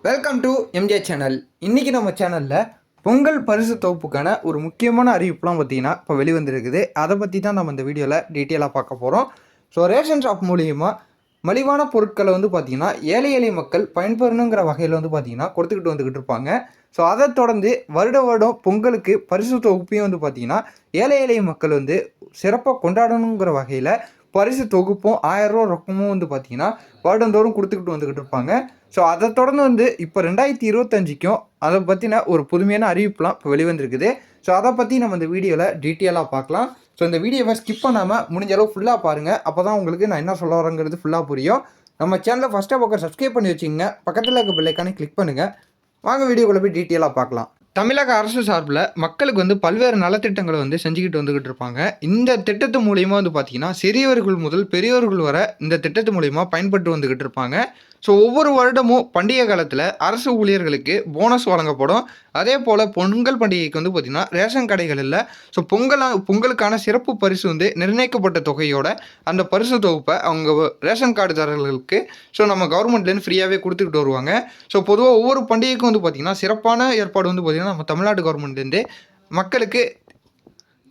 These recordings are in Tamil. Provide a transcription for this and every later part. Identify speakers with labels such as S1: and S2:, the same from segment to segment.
S1: Welcome to MJ channel. இன்றைக்கி நம்ம சேனலில் பொங்கல் பரிசு தொகுப்புக்கான ஒரு முக்கியமான அறிவிப்புலாம் பார்த்திங்கன்னா இப்போ வெளிவந்துருக்குது. அதை பற்றி தான் நம்ம இந்த வீடியோவில் டீட்டெயிலாக பார்க்க போகிறோம். ஸோ ரேஷன் ஷாப் மூலிமா மலிவான பொருட்களை வந்து பார்த்திங்கன்னா ஏழை எளிய மக்கள் பயன்பெறணுங்கிற வகையில் வந்து பார்த்திங்கன்னா கொடுத்துக்கிட்டு இருப்பாங்க. ஸோ அதை தொடர்ந்து வருடம் பொங்கலுக்கு பரிசு தொகுப்பையும் வந்து பார்த்திங்கன்னா ஏழை எளிய மக்கள் வந்து சிறப்பாக கொண்டாடணுங்கிற வகையில் பரிசு தொகுப்பும் 1000 ரூபா ரொக்கமும் வந்து பார்த்திங்கன்னா வருடந்தோறும் கொடுத்துக்கிட்டு இருப்பாங்க. ஸோ அதை தொடர்ந்து வந்து இப்போ 2025க்கும் அதை பற்றின ஒரு புதுமையான அறிவிப்புலாம் இப்போ வெளிவந்துருக்குது. ஸோ அதை பற்றி நம்ம இந்த வீடியோவில் டீட்டெயிலாக பார்க்கலாம். ஸோ இந்த வீடியோவை ஸ்கிப் பண்ணாமல் முடிஞ்ச அளவு ஃபுல்லாக பாருங்கள். அப்போ தான் உங்களுக்கு நான் என்ன சொல்ல வரேங்கிறது ஃபுல்லாக புரியும். நம்ம சேனலை ஃபஸ்ட்டாக பக்கம் சப்ஸ்கிரைப் பண்ணி வச்சுங்க, பக்கத்தில் இருக்க பெல் ஐக்கானை கிளிக் பண்ணுங்கள். வாங்க வீடியோக்குள்ளே போய் டீட்டெயிலாக பார்க்கலாம். தமிழக அரசு சார்பில் மக்களுக்கு வந்து பல்வேறு நலத்திட்டங்களை வந்து செஞ்சுக்கிட்டு இருப்பாங்க. இந்த திட்டத்து மூலிமா வந்து பார்த்திங்கன்னா சிறியவர்கள் முதல் பெரியவர்கள் வர இந்த திட்டத்து மூலிமா பயன்பட்டு வந்துக்கிட்டு இருப்பாங்க. ஸோ ஒவ்வொரு வருடமும் பண்டிகை காலத்தில் அரசு ஊழியர்களுக்கு போனஸ் வழங்கப்படும். அதே போல் பொங்கல் பண்டிகைக்கு வந்து பார்த்திங்கன்னா ரேஷன் கடைகளில் ஸோ பொங்கலுக்கான சிறப்பு பரிசு வந்து நிர்ணயிக்கப்பட்ட தொகையோட அந்த பரிசு தொகுப்பை அவங்க ரேஷன் கார்டுதாரர்களுக்கு ஸோ நம்ம கவர்மெண்ட்லேருந்து ஃப்ரீயாகவே கொடுத்துக்கிட்டு வருவாங்க. ஸோ பொதுவாக ஒவ்வொரு பண்டிகைக்கும் வந்து பார்த்திங்கன்னா சிறப்பான ஏற்பாடு வந்து பார்த்திங்கன்னா நம்ம தமிழ்நாடு கவர்மெண்ட்லேருந்து மக்களுக்கு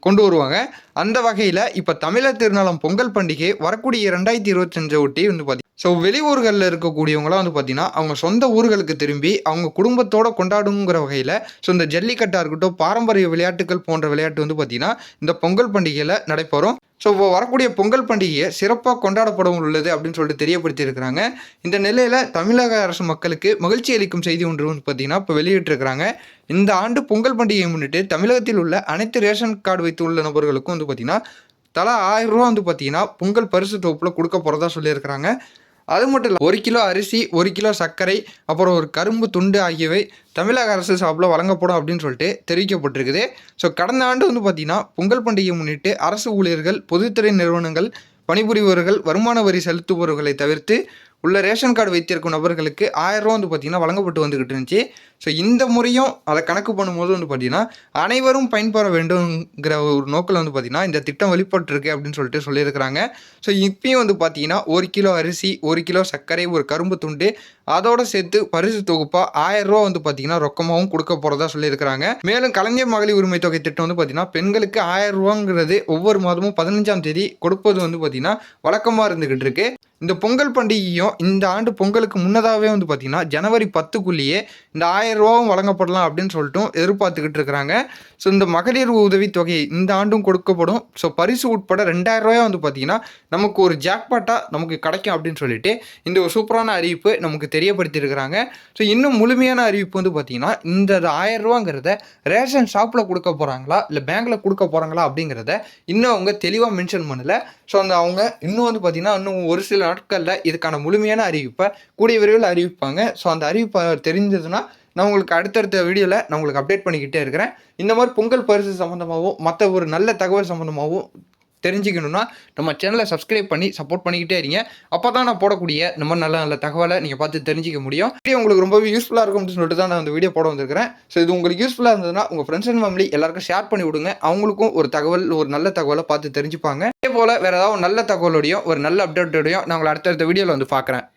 S1: கொண்டு வருவாங்க. அந்த வகையில் இப்போ தமிழர் திருநாளம் பொங்கல் பண்டிகை வரக்கூடிய 2025 ஒட்டி வந்து பார்த்திங்கன்னா ஸோ வெளியூர்களில் இருக்கக்கூடியவங்களாம் வந்து பார்த்திங்கன்னா அவங்க சொந்த ஊர்களுக்கு திரும்பி அவங்க குடும்பத்தோடு கொண்டாடுங்கிற வகையில் ஸோ இந்த ஜல்லிக்கட்டாக இருக்கட்டும், பாரம்பரிய விளையாட்டுகள் போன்ற விளையாட்டு வந்து பார்த்திங்கன்னா இந்த பொங்கல் பண்டிகையில் நடைபெறும். ஸோ இப்போ வரக்கூடிய பொங்கல் பண்டிகையை சிறப்பாக கொண்டாடப்பட உள்ளது அப்படின்னு சொல்லிட்டு தெரியப்படுத்தியிருக்கிறாங்க. இந்த நிலையில் தமிழக அரசு மக்களுக்கு மகிழ்ச்சி அளிக்கும் செய்தி ஒன்று வந்து பார்த்திங்கன்னா இப்போ வெளியிட்டிருக்கிறாங்க. இந்த ஆண்டு பொங்கல் பண்டிகையை முன்னிட்டு தமிழகத்தில் உள்ள அனைத்து ரேஷன் கார்டு வைத்துள்ள நபர்களுக்கும் வந்து பார்த்திங்கன்னா தலா 1000 ரூபா வந்து பார்த்திங்கன்னா பொங்கல் பரிசு தொகுப்பில் கொடுக்க போகிறதா சொல்லியிருக்கிறாங்க. அது மட்டும் இல்லை, 1 கிலோ அரிசி, 1 கிலோ சர்க்கரை, அப்புறம் ஒரு கரும்பு துண்டு ஆகியவை தமிழக அரசு சார்பில் வழங்கப்படும் அப்படின்னு சொல்லிட்டு தெரிவிக்கப்பட்டிருக்குது. ஸோ கடந்த ஆண்டு வந்து பார்த்திங்கன்னா பொங்கல் பண்டிகையை முன்னிட்டு அரசு ஊழியர்கள், பொதுத்துறை நிறுவனங்கள், பணிபுரிபவர்கள், வருமான வரி செலுத்துபவர்களை தவிர்த்து உள்ள ரேஷன் கார்டு வைத்திருக்கும் நபர்களுக்கு 1000 ரூபா வந்து பார்த்திங்கன்னா வழங்கப்பட்டு வந்துக்கிட்டு இருந்துச்சு. ஸோ இந்த முறையும் அதை கணக்கு பண்ணும்போது வந்து பார்த்திங்கன்னா அனைவரும் பயன்பெற வேண்டுங்கிற ஒரு நோக்கில் வந்து பார்த்திங்கன்னா இந்த திட்டம் வெளிப்பட்டிருக்கு அப்படின்னு சொல்லிட்டு சொல்லியிருக்கிறாங்க. ஸோ இப்பயும் வந்து பார்த்திங்கன்னா 1 கிலோ அரிசி, 1 கிலோ சர்க்கரை, ஒரு கரும்பு துண்டு அதோடு சேர்த்து பரிசு தொகுப்பாக 1000 ரூபா வந்து பார்த்திங்கன்னா ரொக்கமாகவும் கொடுக்க போகிறதா சொல்லியிருக்கிறாங்க. மேலும் கலைஞர் மகளிர் உரிமை தொகை திட்டம் வந்து பார்த்திங்கன்னா பெண்களுக்கு 1000 ரூபாங்கிறது ஒவ்வொரு மாதமும் 15ஆம் தேதி கொடுப்பது வந்து பார்த்திங்கன்னா வழக்கமாக இருந்துக்கிட்டு இருக்கு. இந்த பொங்கல் பண்டிகையும் இந்த ஆண்டு பொங்கலுக்கு முன்னதாகவே வந்து பார்த்திங்கன்னா ஜனவரி 10க்குள்ளேயே இந்த 1000 ரூபாவும் வழங்கப்படலாம் அப்படின்னு சொல்லிட்டும் எதிர்பார்த்துக்கிட்டு இருக்கிறாங்க. ஸோ இந்த மகளிர் உதவித்தொகை இந்த ஆண்டும் கொடுக்கப்படும். ஸோ பரிசு உட்பட 2000 ரூபாய் வந்து பார்த்திங்கன்னா நமக்கு ஒரு ஜாக்பாட்டாக நமக்கு கிடைக்கும் அப்படின்னு சொல்லிட்டு இந்த ஒரு சூப்பரான அறிவிப்பு நமக்கு தெரியப்படுத்தியிருக்கிறாங்க. ஸோ இன்னும் முழுமையான அறிவிப்பு வந்து பார்த்திங்கன்னா இந்த 1000 ரூபாங்கிறத ரேஷன் ஷாப்பில் கொடுக்க போகிறாங்களா இல்லை பேங்க்கில் கொடுக்க போகிறாங்களா அப்படிங்கிறத இன்னும் அவங்க தெளிவாக மென்ஷன் பண்ணலை. ஸோ அவங்க இன்னும் வந்து பார்த்திங்கன்னா இன்னும் ஒரு சில நாட்களில் இதுக்கான முழுமையான அறிவிப்பை கூடிய விரைவில் அறிவிப்பாங்க. ஸோ அந்த அறிவிப்பை தெரிஞ்சதுன்னா நான் உங்களுக்கு அடுத்தடுத்த வீடியோவில் நான் உங்களுக்கு அப்டேட் பண்ணிக்கிட்டே இருக்கிறேன். இந்த மாதிரி பொங்கல் பரிசு சம்மந்தமாகவும் மற்ற ஒரு நல்ல தகவல் சம்மந்தமாகவும் தெரிஞ்சுக்கணுன்னா நம்ம சேனலை சப்ஸ்கிரைப் பண்ணி சப்போர்ட் பண்ணிக்கிட்டே இருங்க. அப்போ தான் நான் போடக்கூடிய நம்ம நல்ல நல்ல தகவலை நீங்கள் பார்த்து தெரிஞ்சிக்க முடியும். வீடியோ உங்களுக்கு ரொம்பவே யூஸ்ஃபுல்லாக இருக்கும் அப்படின்னு சொல்லிட்டு தான் நான் இந்த வீடியோ போட வந்திருக்கிறேன். ஸோ இது உங்களுக்கு யூஸ்ஃபுல்லாக இருந்ததுன்னா உங்கள் ஃப்ரெண்ட்ஸ் அண்ட் ஃபேமிலி எல்லாருக்கும் ஷேர் பண்ணி விடுங்க. அவங்களுக்கும் ஒரு நல்ல தகவலை பார்த்து தெரிஞ்சுப்பாங்க. இதே போல் வேறு ஏதாவது நல்ல தகவலோடையும் ஒரு நல்ல அப்டேட்டோடையும் நான் உங்களை அடுத்தடுத்த வீடியோவில் வந்து பார்க்குறேன்.